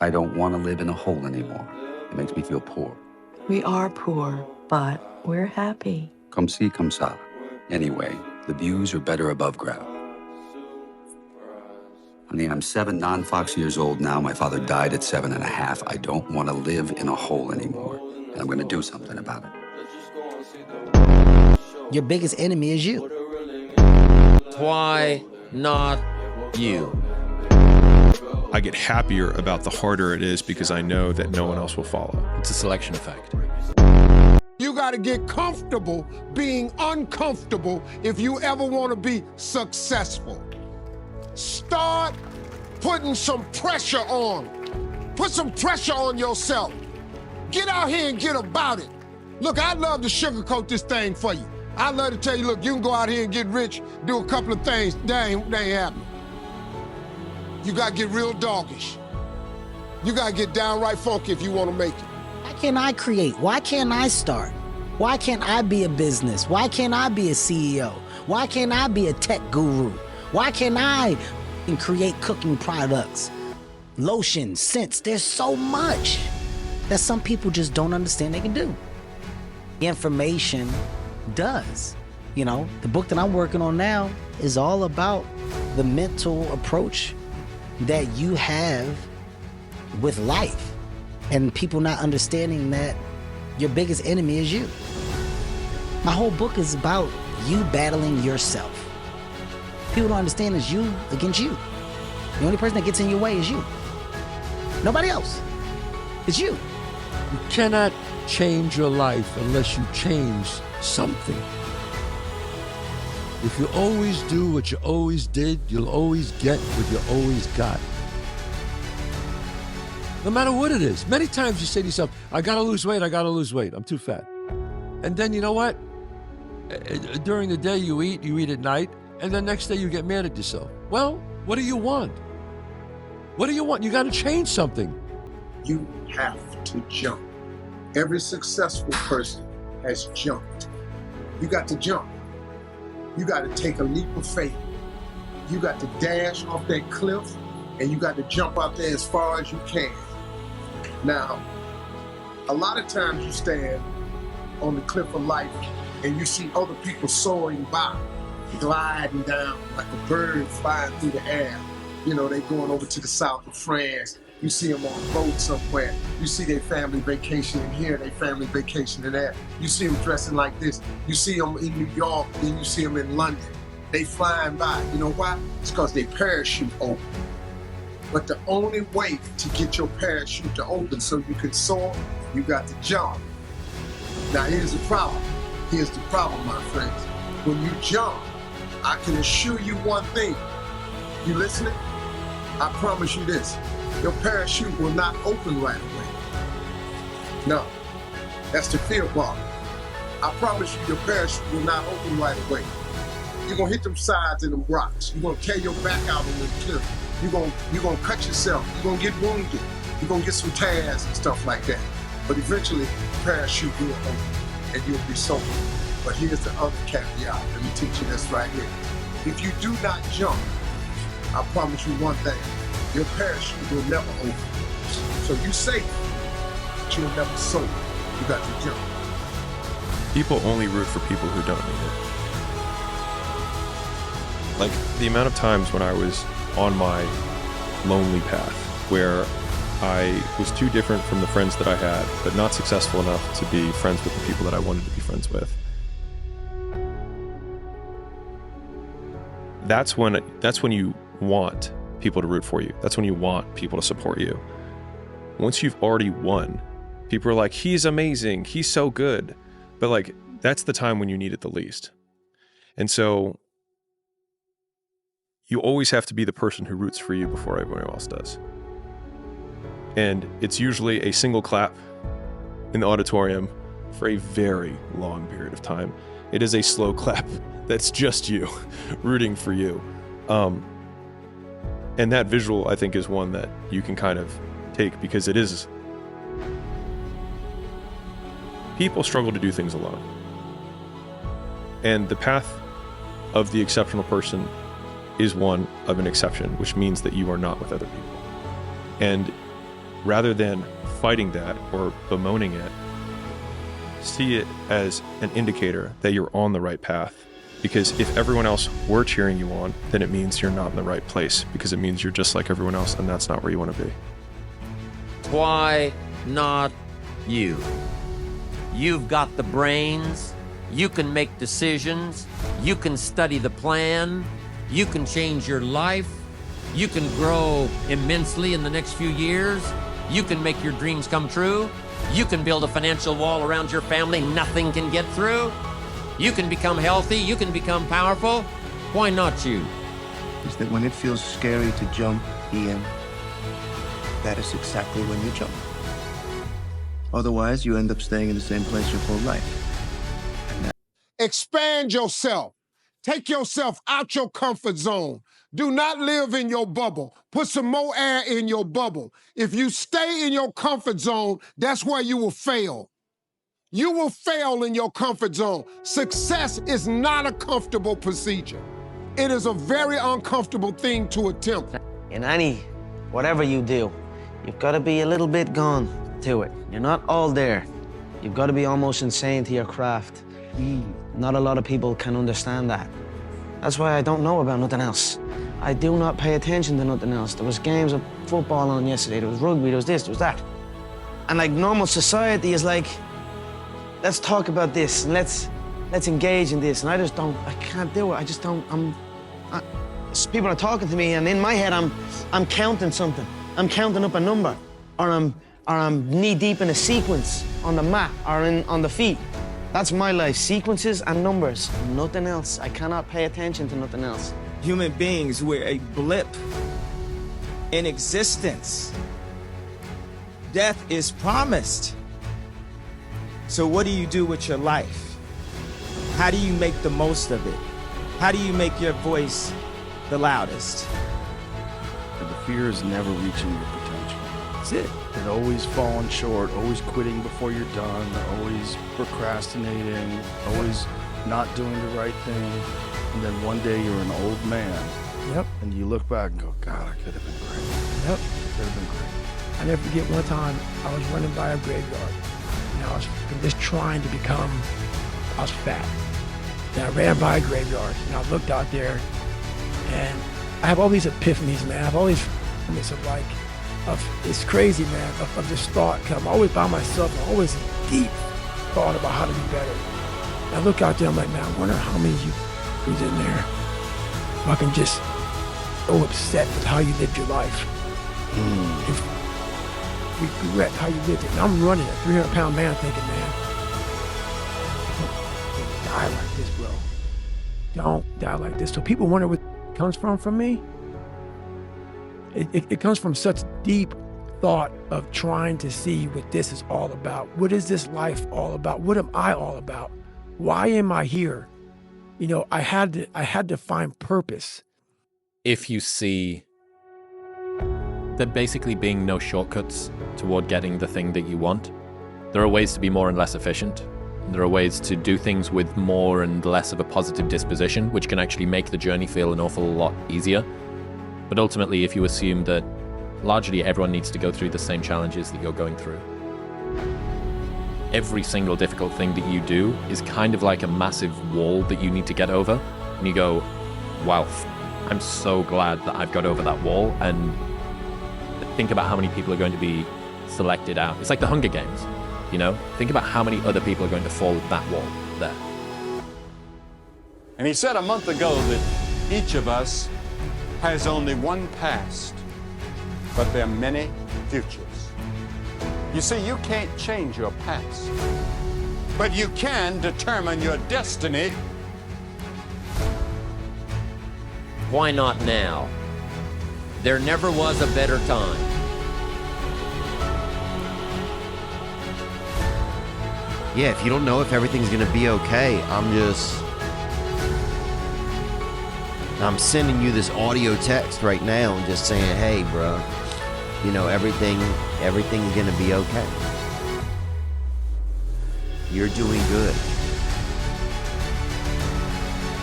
I don't want to live in a hole anymore. It makes me feel poor. We are poor, but we're happy. Come see, come ça. Anyway, the views are better above ground. Honey, I'm 7 non-Fox years old now. My father died at 7.5. I don't want to live in a hole anymore. And I'm going to do something about it. Your biggest enemy is you. Why not you? I get happier about the harder it is because I know that no one else will follow. It's a selection effect. You got to get comfortable being uncomfortable if you ever want to be successful. Start putting some pressure on. Put some pressure on yourself. Get out here and get about it. Look, I'd love to sugarcoat this thing for you. I'd love to tell you, look, you can go out here and get rich, do a couple of things. That ain't happening. You got to get real doggish. You got to get downright funky if you want to make it. Why can't I create? Why can't I start? Why can't I be a business? Why can't I be a CEO? Why can't I be a tech guru? Why can't I create cooking products, lotions, scents? There's so much that some people just don't understand they can do. Information does. You know, the book that I'm working on now is all about the mental approach that you have with life, and people not understanding that your biggest enemy is you. My whole book is about you battling yourself. People don't understand it's you against you. The only person that gets in your way is you. Nobody else. It's you. You cannot change your life unless you change something. If you always do what you always did, you'll always get what you always got. No matter what it is. Many times you say to yourself, I gotta lose weight, I'm too fat. And then you know what? During the day you eat at night, and then next day you get mad at yourself. Well, what do you want? What do you want? You gotta change something. You have to jump. Every successful person has jumped. You got to jump. You got to take a leap of faith. You got to dash off that cliff, and you got to jump out there as far as you can. Now, a lot of times you stand on the cliff of life and you see other people soaring by, gliding down like a bird flying through the air. You know, they going over to the south of France. You see them on a boat somewhere. You see their family vacationing here, their family vacationing there. You see them dressing like this. You see them in New York, then you see them in London. They flying by. You know why? It's because their parachute open. But the only way to get your parachute to open so you can soar, you got to jump. Now here's the problem. Here's the problem, my friends. When you jump, I can assure you one thing. You listening? I promise you this. Your parachute will not open right away. No, that's the fear part. I promise you your parachute will not open right away. You're gonna hit them sides and them rocks. You're gonna tear your back out on the cliff. You're gonna cut yourself. You're gonna get wounded. You're gonna get some tears and stuff like that. But eventually, the parachute will open and you'll be sober. But here's the other caveat. Let me teach you this right here. If you do not jump, I promise you one thing. Your parachute will never open. So you safe, but you'll never soar. You got to jump. People only root for people who don't need it. Like, the amount of times when I was on my lonely path where I was too different from the friends that I had, but not successful enough to be friends with the people that I wanted to be friends with. That's when you want people to root for you. That's when you want people to support you. Once you've already won, people are like, he's amazing, he's so good. But like, that's the time when you need it the least. And so you always have to be the person who roots for you before everyone else does. And it's usually a single clap in the auditorium for a very long period of time. It is a slow clap that's just you rooting for you. And that visual, I think, is one that you can kind of take because it is. People struggle to do things alone. And the path of the exceptional person is one of an exception, which means that you are not with other people. And rather than fighting that or bemoaning it, see it as an indicator that you're on the right path. Because if everyone else were cheering you on, then it means you're not in the right place, because it means you're just like everyone else, and that's not where you want to be. Why not you? You've got the brains, you can make decisions, you can study the plan, you can change your life, you can grow immensely in the next few years, you can make your dreams come true, you can build a financial wall around your family nothing can get through. You can become healthy, you can become powerful. Why not you? Is that when it feels scary to jump, Ian, that is exactly when you jump. Otherwise, you end up staying in the same place your whole life. Expand yourself. Take yourself out your comfort zone. Do not live in your bubble. Put some more air in your bubble. If you stay in your comfort zone, that's where you will fail. You will fail in your comfort zone. Success is not a comfortable procedure. It is a very uncomfortable thing to attempt. In whatever you do, you've got to be a little bit gone to it. You're not all there. You've got to be almost insane to your craft. Not a lot of people can understand that. That's why I don't know about nothing else. I do not pay attention to nothing else. There was games of football on yesterday, there was rugby, there was this, there was that. And like normal society is like, let's talk about this, and let's engage in this. And I can't do it. I just don't, people are talking to me, and in my head, I'm counting something. I'm counting up a number, or I'm knee deep in a sequence on the mat, or on the feet. That's my life, sequences and numbers, nothing else. I cannot pay attention to nothing else. Human beings, we're a blip in existence. Death is promised. So what do you do with your life? How do you make the most of it? How do you make your voice the loudest? The fear is never reaching your potential. That's it. And always falling short, always quitting before you're done, always procrastinating, always not doing the right thing. And then one day you're an old man. Yep. And you look back and go, God, I could have been great. Yep. Could have been great. I never forget one time I was running by a graveyard. And I was just trying to become, I was fat. And I ran by a graveyard and I looked out there and I have all these epiphanies, man. I have all these moments of it's crazy, man, of this thought. Cause I'm always by myself. I'm always in deep thought about how to be better. And I look out there, I'm like, man, I wonder how many of you who's in there fucking just so upset with how you lived your life. If regret how you lived it. And I'm running a 300-pound man thinking, man, don't die like this, bro. Don't die like this. So people wonder what it comes from me. It comes from such deep thought of trying to see what this is all about. What is this life all about? What am I all about? Why am I here? You know, I had to find purpose. If you see there basically being no shortcuts toward getting the thing that you want, there are ways to be more and less efficient. There are ways to do things with more and less of a positive disposition, which can actually make the journey feel an awful lot easier. But ultimately, if you assume that largely everyone needs to go through the same challenges that you're going through, every single difficult thing that you do is kind of like a massive wall that you need to get over. And you go, wow, I'm so glad that I've got over that wall. And think about how many people are going to be selected out. It's like the Hunger Games, you know? Think about how many other people are going to fall at that wall there. And he said a month ago that each of us has only one past, but there are many futures. You see, you can't change your past, but you can determine your destiny. Why not now? There never was a better time. Yeah, if you don't know if everything's gonna be okay, I'm sending you this audio text right now and just saying, hey, bro, you know, everything's gonna be okay. You're doing good.